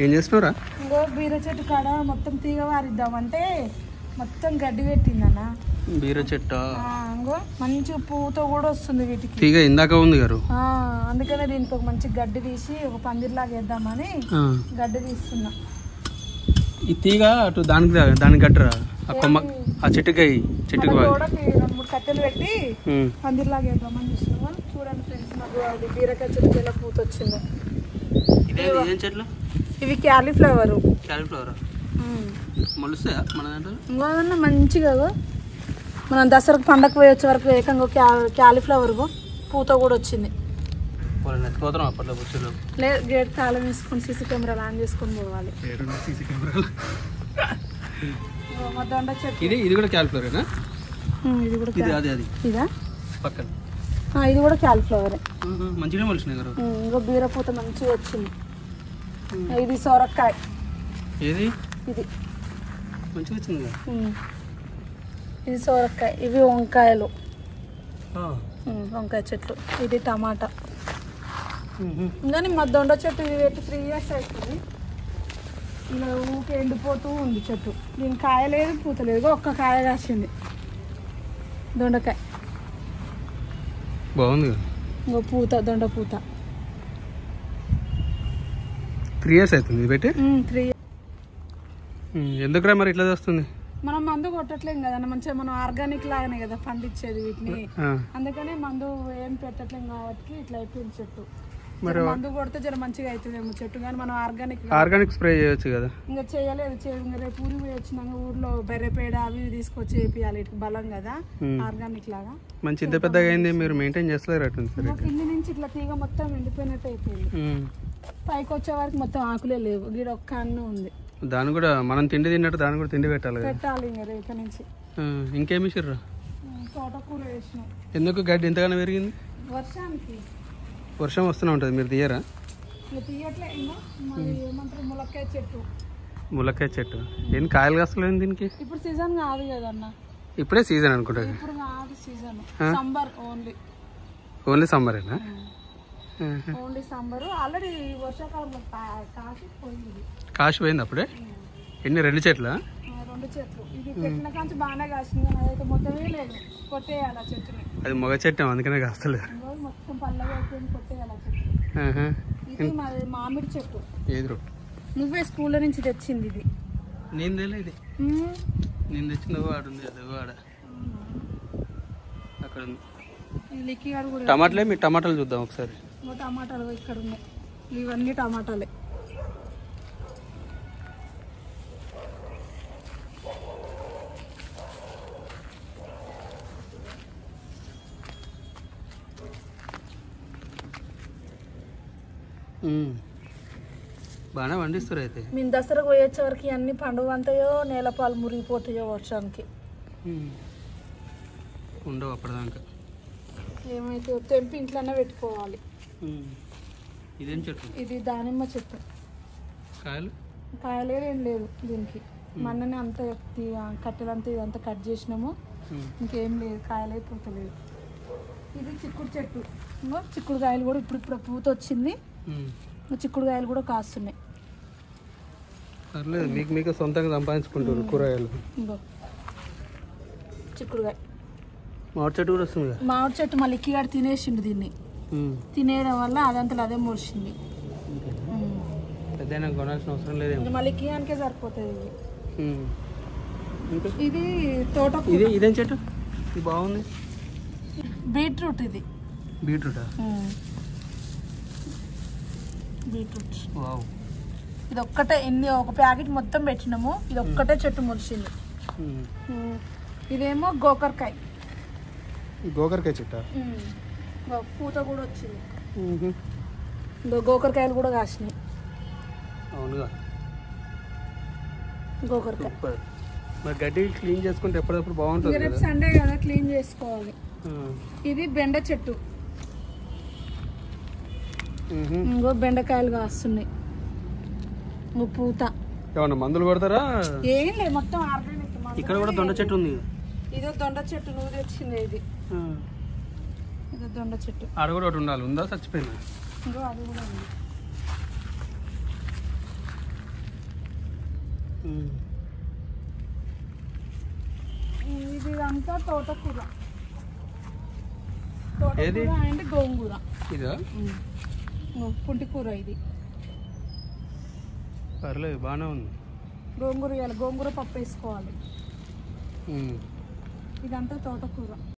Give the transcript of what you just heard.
ఏం చేస్తున్నారా? ఇంకో బీర చెట్టు కాడ మొత్తం తీగ వారిద్దామంటే మొత్తం గడ్డి పెట్టిందన్న. బీర చెట్టు ఇంకో మంచి పూత కూడా వస్తుంది వీటికి. తీగ ఇందాక ఉంది గారు. అందుకనే దీనికి ఒక మంచి గడ్డి తీసి ఒక పందిరిలాగా వేద్దామని గడ్డి తీస్తున్నా. ఈ తీగ అటు దానికి గట్టరా ఆ కొమ్మ ఆ చెట్టుకి 2-3 కట్టెలు పెట్టి పందిరిలాగా వేద్దామని చూస్తున్నాం. చూడండి ఫ్రెండ్స్, మాకు అది బీరకాయ చెట్టుకి ఎలా పూత వచ్చిందో. ఇవి క్యాలీఫ్లవర్. ఇంకోదన్నా మంచిగా మనం దసరాకు పండగ పోయి వచ్చే వరకు ఏకంగా క్యాలీఫ్లవర్ పూత కూడా వచ్చింది. లేదు, గేట్ తాళం వేసుకొని సీసీ కెమెరాలు ఆన్ చేసుకొని పోవాలి. దొండ చెట్టు ఇది కూడా క్యాలీఫ్లవరేనా? ఇది కూడా ఇదా పక్కన ఇది కూడా క్యాలీఫ్లవరే. మంచిగా మొలిచినాయి గారు. ఇంకో బీరపూత మంచిగా వచ్చింది. ఇది సొరకాయ. ఏది ఇది మంచిగా వచ్చింది. ఇది సొరకాయ. ఇవి వంకాయలు, వంకాయ చెట్లు. ఇది టమాటా. కానీ మా దొండ చెట్టు ఇది పెట్టి 3 years అవుతుంది. ఇలా ఊకే ఎండిపోతూ ఉంది చెట్టు. దీని కాయ లేదు, పూత లేదు. ఒక్క కాయ కాసింది దొండకాయ. బాగుంది. ఇంకో పూత, దొండ పూత. 3 years అవుతుంది పెట్టి. 3 years. ఎందుకురా మరి ఇట్లా వస్తుంది? మనం మందు కొట్టట్లేం కదా, మంచిగా మనం ఆర్గానిక్ లాగానే కదా పండించేది వీటిని. అందుకనే మందు ఏం పెట్టట్లేం కాబట్టి ఇట్లా అయిపోయింది చెట్టు. మరి మందు కొడితే జర మంచిగా అవుతుందేమో చెట్టు, కానీ మనం ఆర్గానిక్ స్ప్రే చేయొచ్చు కదా. ఇంకా చేయలేదు. రేపు ఊరికి పోయి వచ్చినాక ఊర్లో బెర్రెపేడ అవి తీసుకొచ్చి వేపియాలి. ఇటు బలం కదా ఆర్గానిక్ లాగా. మంచి ఇంత పెద్దగా అయింది, మీరు మెయింటైన్ చేస్తలేరు అట్టుంది. కింద నుంచి ఇట్లా తీగ మొత్తం ఎండిపోయినట్టు అయిపోయింది. పైకి వచ్చే వరకు మొత్తం ఆకులే లేవు. గీడ ఒక్క అన్ను ఉంది. దాని కూడా మనం తిండి తిన్నట్టు దాన్ని కూడా తిండి పెట్టాలి ఇంకా రేపు నుంచి. ఇంకేమి ఇచ్చిర్రా? తోటకూర వేసినాం. ఎందుకు గడ్డి ఎంతగానో పెరిగింది? వర్షానికి. వర్షం వస్తూనే ఉంటుంది, మీరు తీయరా? తీయట్లే. ఏమంటారు, ములక్కాయ చెట్టు. ములక్కాయ చెట్టు ఏంటి కాయలు కాస్తలేదు దీనికి? ఇప్పుడు సీజన్ కాదు కదన్న. ఇప్పుడే సీజన్ అనుకుంటా. ఇప్పుడు కాదు సీజన్, సమ్మర్ ఓన్లీ సమ్మరేనా? Only summer. ఆల్రెడీ వర్షాకాలంలో కాసిపోయింది అప్పుడే. ఎన్ని 2 చెట్ల? 2 చెట్లు. ఇది పెట్టిన కాంచి బాగానే కాసింది, కానీ అదైతే మొత్తమే లేదు. కొట్టేయాలి ఆ చెట్టుని. అది మగ చెట్టు, అందుకనే కాస్తలేదు. మొత్తం పల్లగా అయిపోయింది, కొట్టేయాలి ఆ చెట్టు. ఇది మామిడి చెట్టు. ఏది? నువ్వే స్కూల్లో నుంచి తెచ్చింది ఇది. నేను తెలియదు. నేను తెచ్చిన వాడుంది, అది వాడ అక్కడ ఉంది. టమాటాలే. మీ టమాటాలు చూద్దాం ఒకసారి. టమాటాలు ఇక్కడ ఉన్నాయి. ఇవన్నీ టమాటాలే. బాగానే పండిస్తారు అయితే. మేము దసరాకు పోయొచ్చే వరకు అన్ని పండుగ అంతాయో నేలపాలు మురిగిపోతాయో వర్షానికి. ఉండవు అప్పటిదాకా. ఏమైతే తెంపి ఇంట్లోనే పెట్టుకోవాలి. ఇదేం చెట్టు? ఇది దానిమ్మ చెట్టు. కాయలేదు ఏం లేదు దీనికి. మొన్ననే అంతా కట్టెలంతా ఇదంతా కట్ చేసినాము. ఇంకేం లేదు, కాయలైపోతలేదు. ఇది చిక్కుడు చెట్టు. చిక్కుడు కాయలు కూడా ఇప్పుడు పూత వచ్చింది. చిక్కుడు కాయలు కూడా కాస్తున్నాయి. పర్లేదు, మీకు సొంతంగా సంపాదించుకుంటారు కూరగాయలు. చిక్కుడుకాయ. మామిడి చెట్టు కూడా వస్తుంది. మామిడి చెట్టు మళ్ళీ ఇక్కిగాడు తినేసిండు. దీన్ని తినేయడం వల్ల అదంతా అదే మోసింది. పెద్దైనా కొనాల్సిన అవసరం లేదు, మళ్ళీ ఇక్కిగానికే సరిపోతుంది. ఇది తోటకూర. ఇదేం చెట్టు? ఇది బాగుంది. బీట్రూట్. ఇది బీట్రూటా? బీట్రూట్. వావ్. ఇది ఒక్కటే ఒక ప్యాకెట్ మొత్తం పెట్టినాము. ఇది ఒక్కటే చెట్టు మొలిచింది. ఇదేమో గోకరకాయ. చెట్టు పూత కూడా వచ్చింది. గోకరకాయలు కూడా కాసినాయి. అవునుగా. గోకరకాయ. మరి గడ్డి క్లీన్ చేసుకుంటే ఎప్పటికప్పుడు బాగుంటుంది. రేపు సండే కదా, క్లీన్ చేసుకోవాలి. ఇది బెండ చెట్టు. ఇంకో బెండకాయలు కాస్తున్నాయి. పూత. ఏమన్నా మందులు కొడతారా? ఏం లేదు, మొత్తం ఆర్గానిక్. ఇక్కడ కూడా దొండ చెట్టు ఉంది. ఇదో దొండ చెట్టు, నువ్వు తెచ్చింది ఇది. ఇదో దొండ చెట్టు. ఆడ కూడా ఒకటి ఉండాలి. ఉందా? చచ్చిపోయిందా? ఇంకో అది కూడా ఉంది. ఇది అంతా తోటకూర. ఏది? తోటకూర అండ్ గోంగూర. ఇదా? పుంటి కూర ఇది. పర్లేదు బాగానే ఉంది. గోంగూర వేయాలి, గోంగూర పప్పు వేసుకోవాలి. ఇదంతా తోటకూర.